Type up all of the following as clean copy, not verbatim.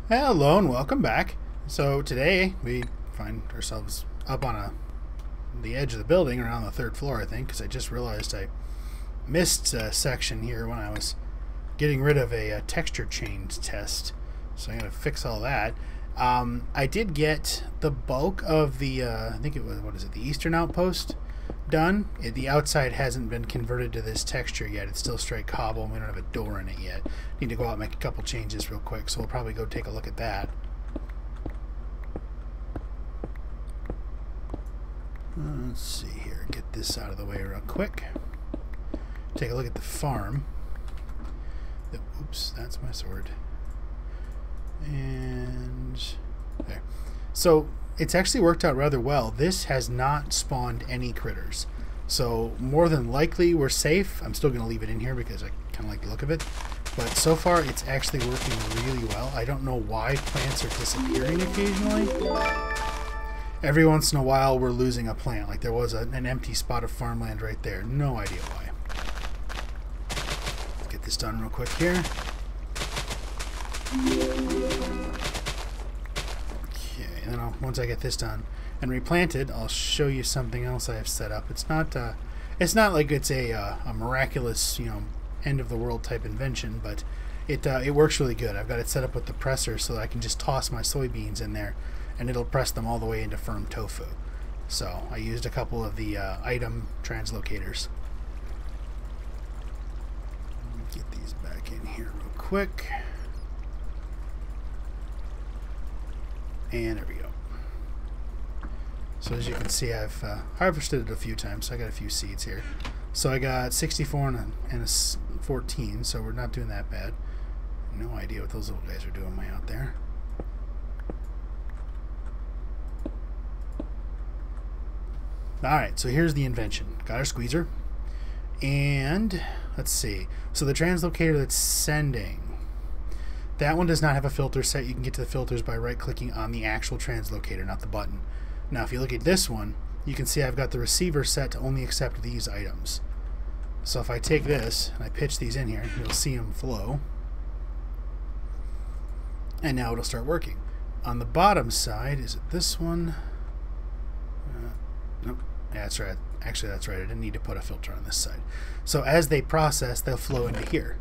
Hello and welcome back. So today we find ourselves up on the edge of the building around the third floor, I think, because I just realized I missed a section here when I was getting rid of a texture change test. So I'm going to fix all that. I did get the bulk of the, I think it was, what is it, the eastern outpost done. The outside hasn't been converted to this texture yet. It's still straight cobble and we don't have a door in it yet. Need to go out and make a couple changes real quick, so we'll probably go take a look at that. Let's see here, get this out of the way real quick. Take a look at the farm. Oops, that's my sword. And there. So it's actually worked out rather well. This has not spawned any critters. So more than likely we're safe. I'm still going to leave it in here because I kind of like the look of it. But so far it's actually working really well. I don't know why plants are disappearing occasionally. Every once in a while we're losing a plant. Like there was an empty spot of farmland right there. No idea why. Let's get this done real quick here. Okay, and then once I get this done and replanted, I'll show you something else I have set up. It's not like it's a miraculous, end of the world type invention, but it works really good. I've got it set up with the presser so that I can just toss my soybeans in there, and it'll press them all the way into firm tofu. So I used a couple of the item translocators. Get these back in here real quick. And there we go. So as you can see, I've harvested it a few times, so I got a few seeds here. So I got 64 and a 14, so we're not doing that bad. No idea what those little guys are doing way out there. Alright, so here's the invention. Got our squeezer. And let's see. So the translocator that's sending, that one does not have a filter set. You can get to the filters by right-clicking on the actual translocator, not the button. Now, if you look at this one, you can see I've got the receiver set to only accept these items. So if I take this and I pitch these in here, you'll see them flow. And now it'll start working. On the bottom side, is it this one? Nope. Yeah, that's right. Actually, that's right. I didn't need to put a filter on this side. So as they process, they'll flow into here.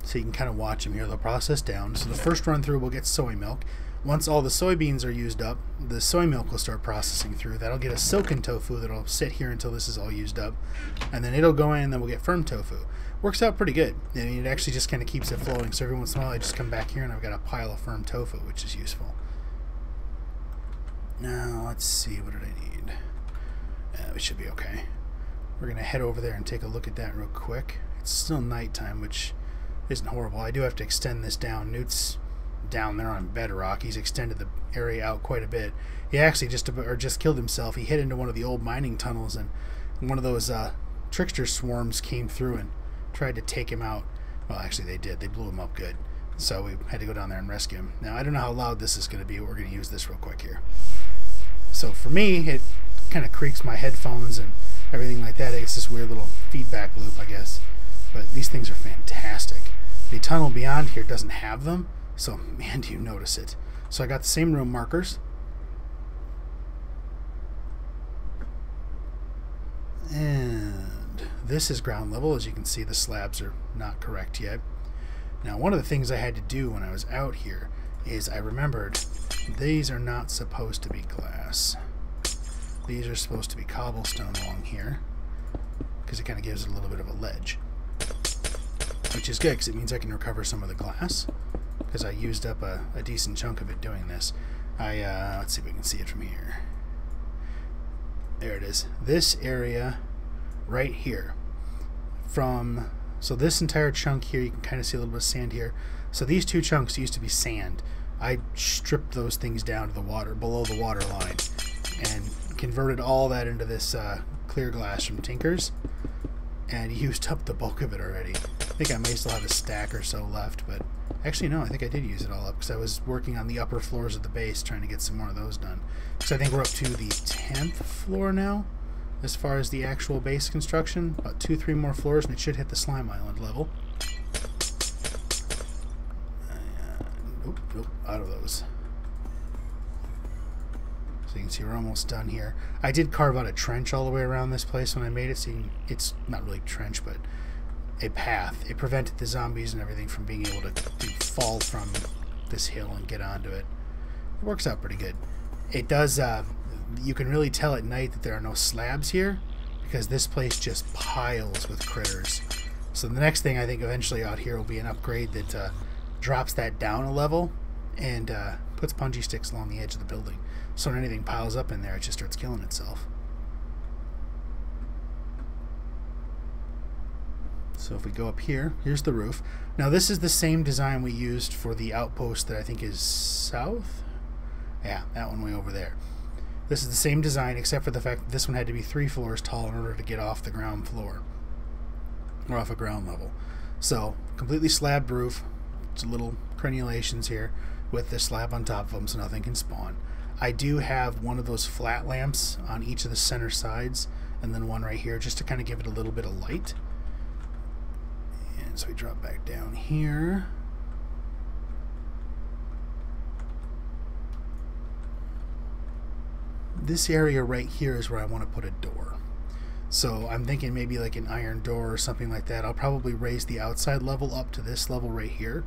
So you can kind of watch them here. They'll process down. So the first run through will get soy milk. Once all the soybeans are used up, the soy milk will start processing through. That'll get a silken tofu that'll sit here until this is all used up. And then it'll go in and then we'll get firm tofu. Works out pretty good. I mean, it actually just kind of keeps it flowing. So every once in a while I just come back here and I've got a pile of firm tofu, which is useful. Now, let's see. What did I need? We should be okay. We're going to head over there and take a look at that real quick. It's still nighttime, which isn't horrible. I do have to extend this down. Newt's down there on bedrock. He's extended the area out quite a bit. He actually just killed himself. He hit into one of the old mining tunnels, and one of those trickster swarms came through and tried to take him out. Well, actually they did. They blew him up good. So we had to go down there and rescue him. Now, I don't know how loud this is going to be, but we're going to use this real quick here. So for me, it kind of creaks my headphones and everything like that. It's this weird little feedback loop, I guess. But these things are fantastic. The tunnel beyond here doesn't have them, so man, do you notice it. So I got the same room markers. And this is ground level. As you can see, the slabs are not correct yet. Now, one of the things I had to do when I was out here is I remembered these are not supposed to be glass. These are supposed to be cobblestone along here because it kind of gives it a little bit of a ledge. Which is good because it means I can recover some of the glass because I used up a decent chunk of it doing this. Let's see if we can see it from here. There it is. This area right here. So this entire chunk here, you can kind of see a little bit of sand here. So these two chunks used to be sand. I stripped those things down to the water, below the water line, and converted all that into this clear glass from Tinker's, and used up the bulk of it already. I think I may still have a stack or so left, but actually no, I think I did use it all up because I was working on the upper floors of the base trying to get some more of those done. So I think we're up to the 10th floor now. as far as the actual base construction. About 2-3 more floors and it should hit the slime island level. Nope, out of those. So you can see we're almost done here. I did carve out a trench all the way around this place when I made it, so it's not really a trench, but a path. It prevented the zombies and everything from being able to fall from this hill and get onto it. It works out pretty good. It does, you can really tell at night that there are no slabs here because this place just piles with critters. So the next thing I think eventually out here will be an upgrade that drops that down a level and puts punji sticks along the edge of the building. So when anything piles up in there, it just starts killing itself. So if we go up here, here's the roof. Now this is the same design we used for the outpost that I think is south. Yeah, that one way over there. This is the same design except for the fact that this one had to be 3 floors tall in order to get off the ground floor. Or off a ground level. So, completely slabbed roof. It's little crenulations here with this slab on top of them so nothing can spawn. I do have one of those flat lamps on each of the center sides and then one right here just to kind of give it a little bit of light. And so we drop back down here. This area right here is where I want to put a door. So I'm thinking maybe like an iron door or something like that. I'll probably raise the outside level up to this level right here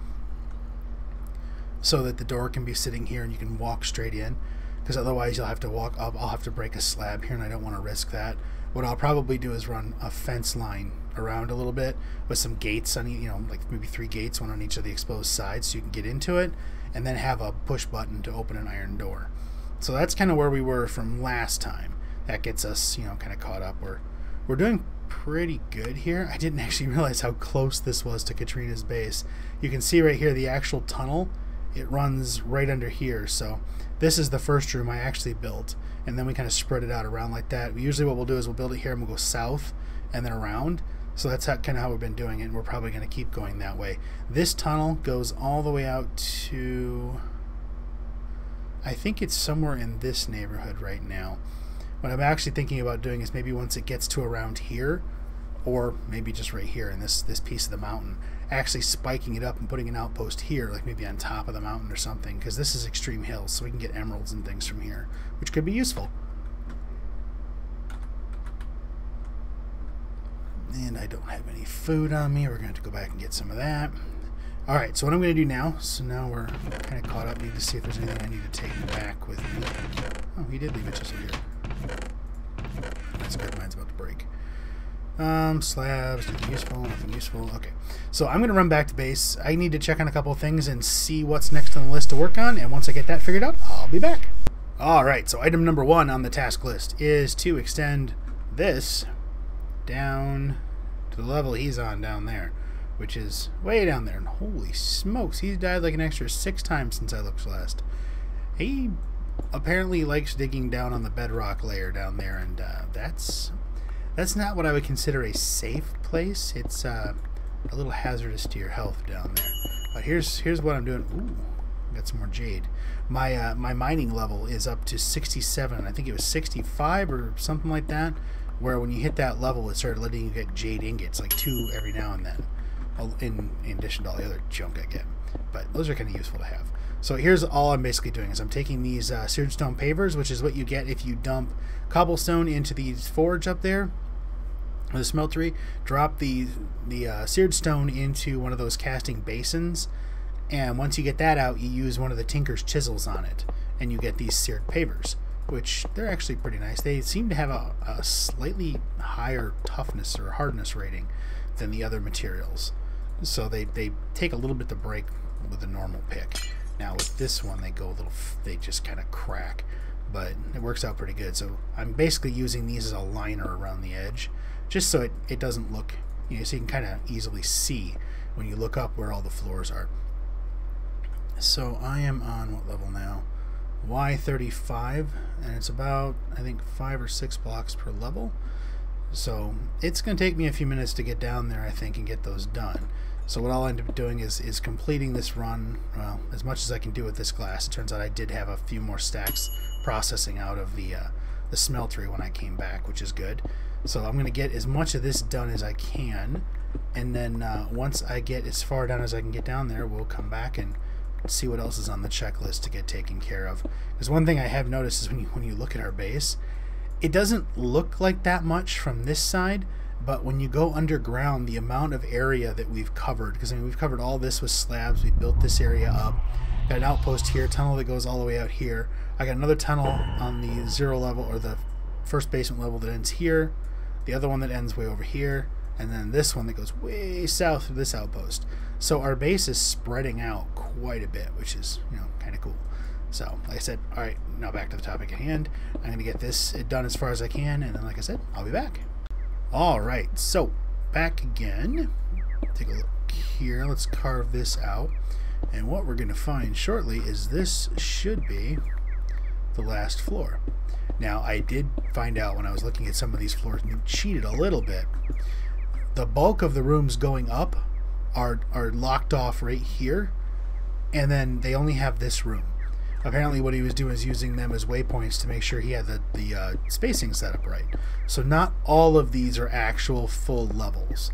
so that the door can be sitting here and you can walk straight in, because otherwise you'll have to walk up. I'll have to break a slab here and I don't want to risk that. What I'll probably do is run a fence line around a little bit with some gates on, you know, like maybe 3 gates, one on each of the exposed sides so you can get into it, and then have a push button to open an iron door. So that's kind of where we were from last time. That gets us, you know, kind of caught up. We're doing pretty good here. I didn't actually realize how close this was to Katrina's base. You can see right here the actual tunnel. It runs right under here. So this is the first room I actually built, and then we kind of spread it out around like that. Usually what we'll do is we'll build it here and we'll go south and then around. So that's kind of how we've been doing it, and we're probably going to keep going that way. This tunnel goes all the way out to, I think it's somewhere in this neighborhood right now. What I'm actually thinking about doing is maybe once it gets to around here, or maybe just right here in this piece of the mountain, actually spiking it up and putting an outpost here, like maybe on top of the mountain or something, because this is extreme hills, so we can get emeralds and things from here, which could be useful. And I don't have any food on me. We're going to have to go back and get some of that. Alright, so what I'm going to do now, so now we're kind of caught up. Need to see if there's anything I need to take back with me. Oh, he did leave it just here. That's good, mine's about to break. Slabs, nothing useful, nothing useful. Okay, so I'm going to run back to base. I need to check on a couple of things and see what's next on the list to work on, and once I get that figured out, I'll be back. Alright, so item number 1 on the task list is to extend this down to the level he's on down there, which is way down there. And holy smokes, he's died like an extra 6 times since I looked last. He apparently likes digging down on the bedrock layer down there, and that's not what I would consider a safe place. It's a little hazardous to your health down there. But here's what I'm doing. Ooh, got some more jade. My mining level is up to 67. I think it was 65 or something like that, where when you hit that level, it started letting you get jade ingots, like 2 every now and then, in addition to all the other junk I get. But those are kind of useful to have. So here's all I'm basically doing is I'm taking these seared stone pavers, which is what you get if you dump cobblestone into the forge up there, or the smeltery. Drop the seared stone into one of those casting basins, and once you get that out, you use one of the tinker's chisels on it, and you get these seared pavers, which they're actually pretty nice. They seem to have a slightly higher toughness or hardness rating than the other materials, so they take a little bit to break with a normal pick. Now with this one, they just kind of crack, but it works out pretty good. So I'm basically using these as a liner around the edge, just so it doesn't look, you know, so you can kind of easily see when you look up where all the floors are. So I am on what level now? Y35, and it's about, I think, 5 or 6 blocks per level. So it's going to take me a few minutes to get down there, I think, and get those done. So what I'll end up doing is completing this run, well, as much as I can do with this glass. It turns out I did have a few more stacks processing out of the the smeltery when I came back, which is good. So I'm going to get as much of this done as I can, and then once I get as far down as I can get down there, we'll come back and see what else is on the checklist to get taken care of. Because one thing I have noticed is when you look at our base, it doesn't look like that much from this side, but when you go underground, the amount of area that we've covered, because I mean, we've covered all this with slabs, we built this area up, got an outpost here, tunnel that goes all the way out here. I got another tunnel on the 0 level, or the first basement level, that ends here, the other one that ends way over here, and then this one that goes way south of this outpost. So our base is spreading out quite a bit, which is, you know, kind of cool. So, like I said, all right, now back to the topic at hand. I'm going to get this done as far as I can, and then, like I said, I'll be back. All right, so back again. Take a look here. Let's carve this out. And what we're going to find shortly is this should be the last floor. Now, I did find out when I was looking at some of these floors, and cheated a little bit. The bulk of the rooms going up are locked off right here, and then they only have this room. Apparently what he was doing is using them as waypoints to make sure he had the spacing set up right. So not all of these are actual full levels.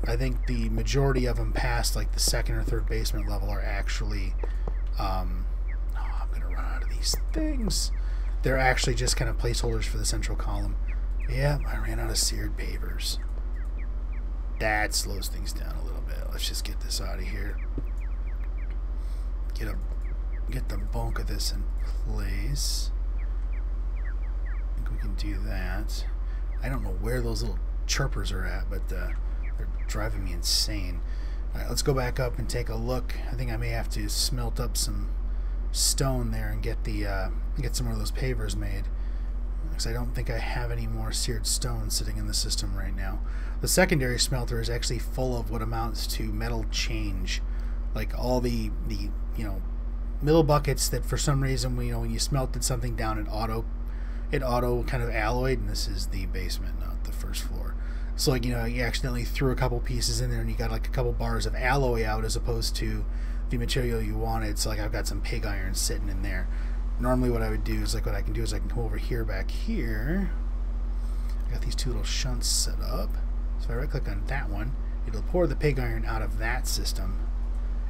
I think the majority of them past like the second or third basement level are actually I'm gonna run out of these things. They're actually just kind of placeholders for the central column. Yeah, I ran out of seared pavers. That slows things down a little bit. Let's just get this out of here. Get the bulk of this in place. I think we can do that. I don't know where those little chirpers are at, but they're driving me insane. Alright, let's go back up and take a look. I think I may have to smelt up some stone there and get some more of those pavers made, because I don't think I have any more seared stone sitting in the system right now. The secondary smelter is actually full of what amounts to metal change, like all the you know, middle buckets that for some reason, you know, when you smelted something down, it auto kind of alloyed, and this is the basement, not the first floor. So like, you know, you accidentally threw a couple pieces in there and you got like a couple bars of alloy out as opposed to the material you wanted. So like I've got some pig iron sitting in there. Normally what I would do is, like, what I can do is I can come over here, back here. I got these two little shunts set up. So if I right click on that one, it'll pour the pig iron out of that system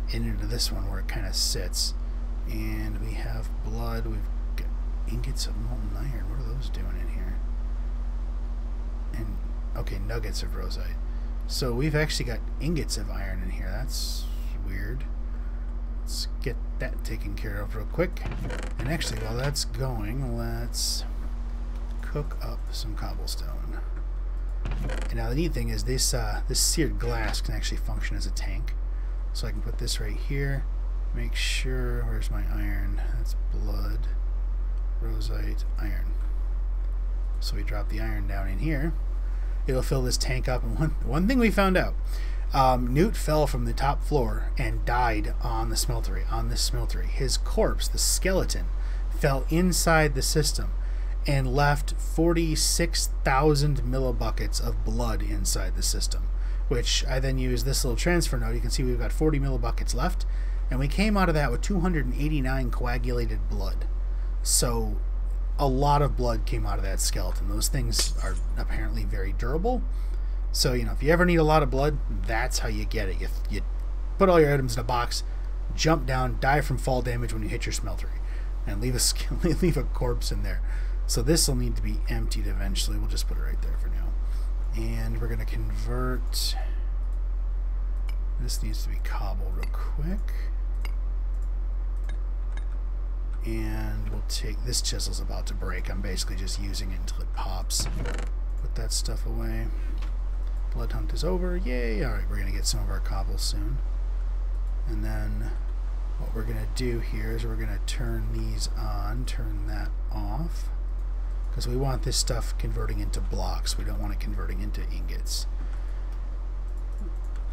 into this one where it kind of sits. And we have blood. We've got ingots of molten iron. What are those doing in here? And okay, nuggets of rosite. So we've actually got ingots of iron in here. That's weird. Let's get that taken care of real quick. And actually, while that's going, let's cook up some cobblestone. And now the neat thing is this seared glass can actually function as a tank. So I can put this right here. Make sure, where's my iron? That's blood, rosite, iron. So we drop the iron down in here. It'll fill this tank up. And one thing we found out, Newt fell from the top floor and died on the smeltery, on this smeltery. His corpse, the skeleton, fell inside the system and left 46,000 millibuckets of blood inside the system, which I then used this little transfer node. You can see we've got 40 millibuckets left, and we came out of that with 289 coagulated blood. So a lot of blood came out of that skeleton. Those things are apparently very durable. So, you know, if you ever need a lot of blood, that's how you get it. You put all your items in a box, jump down, die from fall damage when you hit your smeltery, and leave a corpse in there. So this will need to be emptied eventually. We'll just put it right there for now. And we're going to convert... This needs to be cobble real quick. And we'll take... This chisel's about to break. I'm basically just using it until it pops. Put that stuff away. Blood hunt is over. Yay! Alright, we're going to get some of our cobble soon. And then what we're going to do here is we're going to turn these on, turn that off. Because we want this stuff converting into blocks. We don't want it converting into ingots.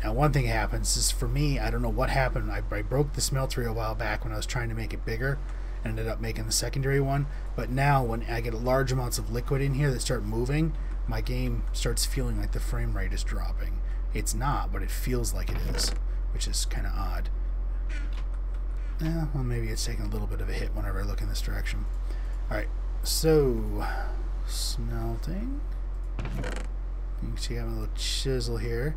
Now, one thing happens is, for me, I don't know what happened. I broke the smeltery a while back when I was trying to make it bigger. Ended up making the secondary one. But now, when I get large amounts of liquid in here that start moving, my game starts feeling like the frame rate is dropping. It's not, but it feels like it is, which is kind of odd. Well, maybe it's taking a little bit of a hit whenever I look in this direction. Alright, so Smelting. You can see I have a little chisel here.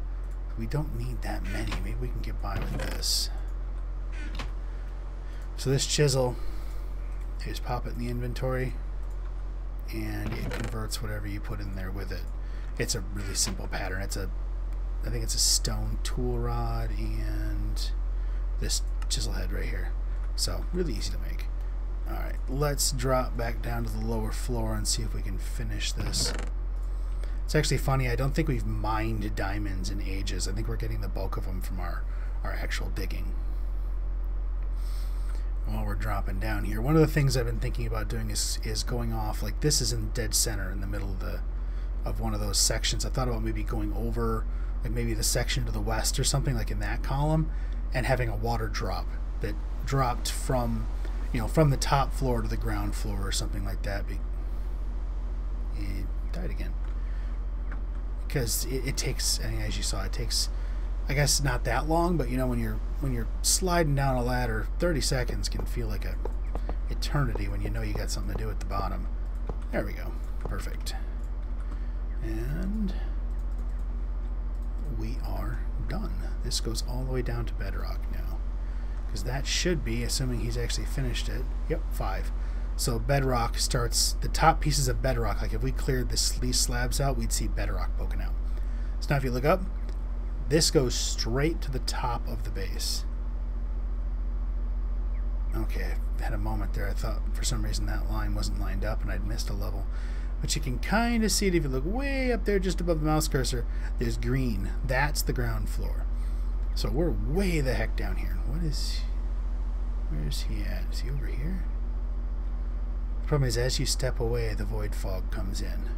We don't need that many. Maybe we can get by with this. So this chisel, you just pop it in the inventory and it converts whatever you put in there with it. It's a really simple pattern. I think it's a stone tool rod and this chisel head right here. So really easy to make. Alright, let's drop back down to the lower floor and see if we can finish this. It's actually funny, I don't think we've mined diamonds in ages. I think we're getting the bulk of them from our actual digging. While we're dropping down here, one of the things I've been thinking about doing is going off, like this is in dead center in the middle of one of those sections. I thought about maybe going over, like maybe the section to the west or something, like in that column, and having a water drop that dropped from, you know, from the top floor to the ground floor or something like that. It died again. Because it takes, I mean, as you saw, it takes, I guess not that long, but you know, when you're sliding down a ladder, 30 seconds can feel like a eternity when you know you got something to do at the bottom. There we go. Perfect. And we are done. This goes all the way down to bedrock now. Because that should be, assuming he's actually finished it, yep, 5. So bedrock starts, the top pieces of bedrock, like if we cleared these slabs out, we'd see bedrock poking out. So now if you look up, this goes straight to the top of the base. Okay, I had a moment there. I thought for some reason that line wasn't lined up and I'd missed a level. But you can kind of see it if you look way up there just above the mouse cursor. There's green. That's the ground floor. So we're way the heck down here. Where's he at? Is he over here? The problem is as you step away, the void fog comes in.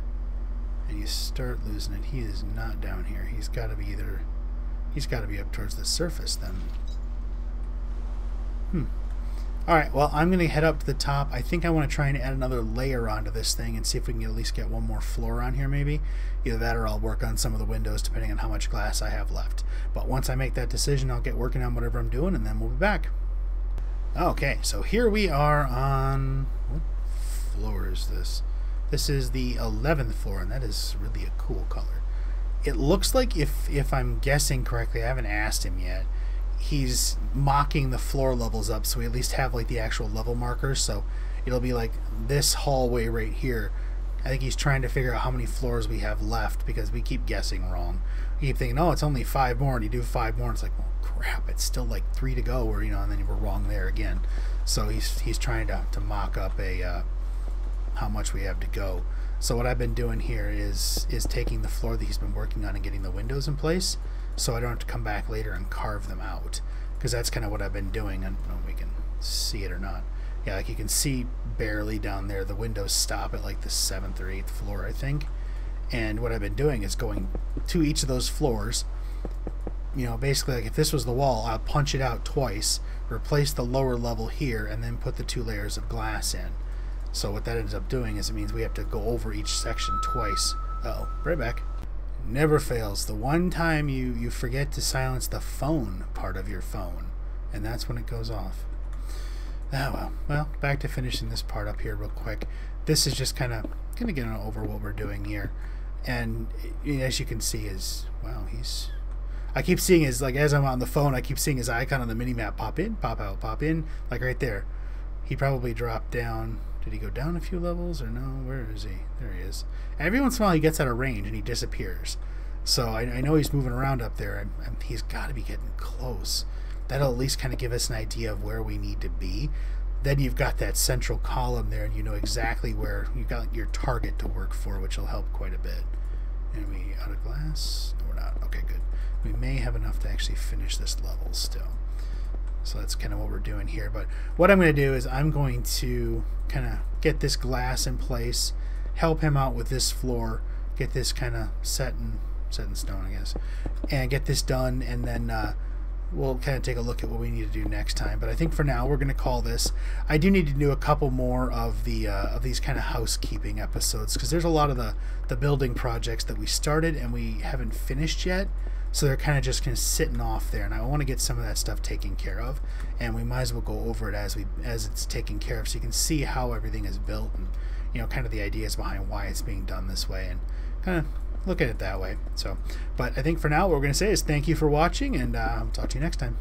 And you start losing it. He is not down here. He's got to be up towards the surface then. Alright, well, I'm going to head up to the top. I think I want to try and add another layer onto this thing and see if we can at least get one more floor on here maybe. Either that or I'll work on some of the windows depending on how much glass I have left. But once I make that decision, I'll get working on whatever I'm doing and then we'll be back. Okay, so here we are on... What floor is this? This is the 11th floor, and that is really a cool color. It looks like, if I'm guessing correctly, I haven't asked him yet, he's mocking the floor levels up, so we at least have like the actual level markers. So it'll be like this hallway right here. I think he's trying to figure out how many floors we have left because we keep guessing wrong. We keep thinking, oh, it's only 5 more, and you do 5 more, and it's like, well, crap, it's still like 3 to go, or, you know, and then we're wrong there again. So he's trying to mock up a how much we have to go. So what I've been doing here is taking the floor that he's been working on and getting the windows in place, so I don't have to come back later and carve them out, because that's kind of what I've been doing. I don't know if we can see it or not. Yeah, like you can see barely down there. The windows stop at like the 7th or 8th floor, I think. And what I've been doing is going to each of those floors. You know, basically, like if this was the wall, I'll punch it out twice, replace the lower level here, and then put the 2 layers of glass in. So what that ends up doing is it means we have to go over each section twice. Uh-oh, right back. Never fails. The one time you forget to silence the phone part of your phone, and that's when it goes off. Oh well, back to finishing this part up here real quick. This is just kind of getting over what we're doing here, and as you can see, is wow, I keep seeing his, like as I'm on the phone, I keep seeing his icon on the mini map pop in, pop out, pop in, like right there. He probably dropped down. Did he go down a few levels or no? Where is he? There he is. Every once in a while he gets out of range and he disappears. So I know he's moving around up there. He's got to be getting close. That'll at least kind of give us an idea of where we need to be. Then you've got that central column there and you know exactly where you've got your target to work for, which will help quite a bit. And we out of glass? No, we're not. Okay, good. We may have enough to actually finish this level still. So that's kind of what we're doing here. But what I'm going to do is I'm going to kind of get this glass in place, help him out with this floor, get this kind of set in stone, I guess, and get this done, and then we'll kind of take a look at what we need to do next time. But I think for now we're going to call this. I do need to do a couple more of these kind of housekeeping episodes, because there's a lot of the building projects that we started and we haven't finished yet. So they're kind of sitting off there, and I want to get some of that stuff taken care of, and we might as well go over it as it's taken care of, so you can see how everything is built, and you know, kind of the ideas behind why it's being done this way, and kind of look at it that way. So, but I think for now what we're going to say is thank you for watching, and I'll talk to you next time.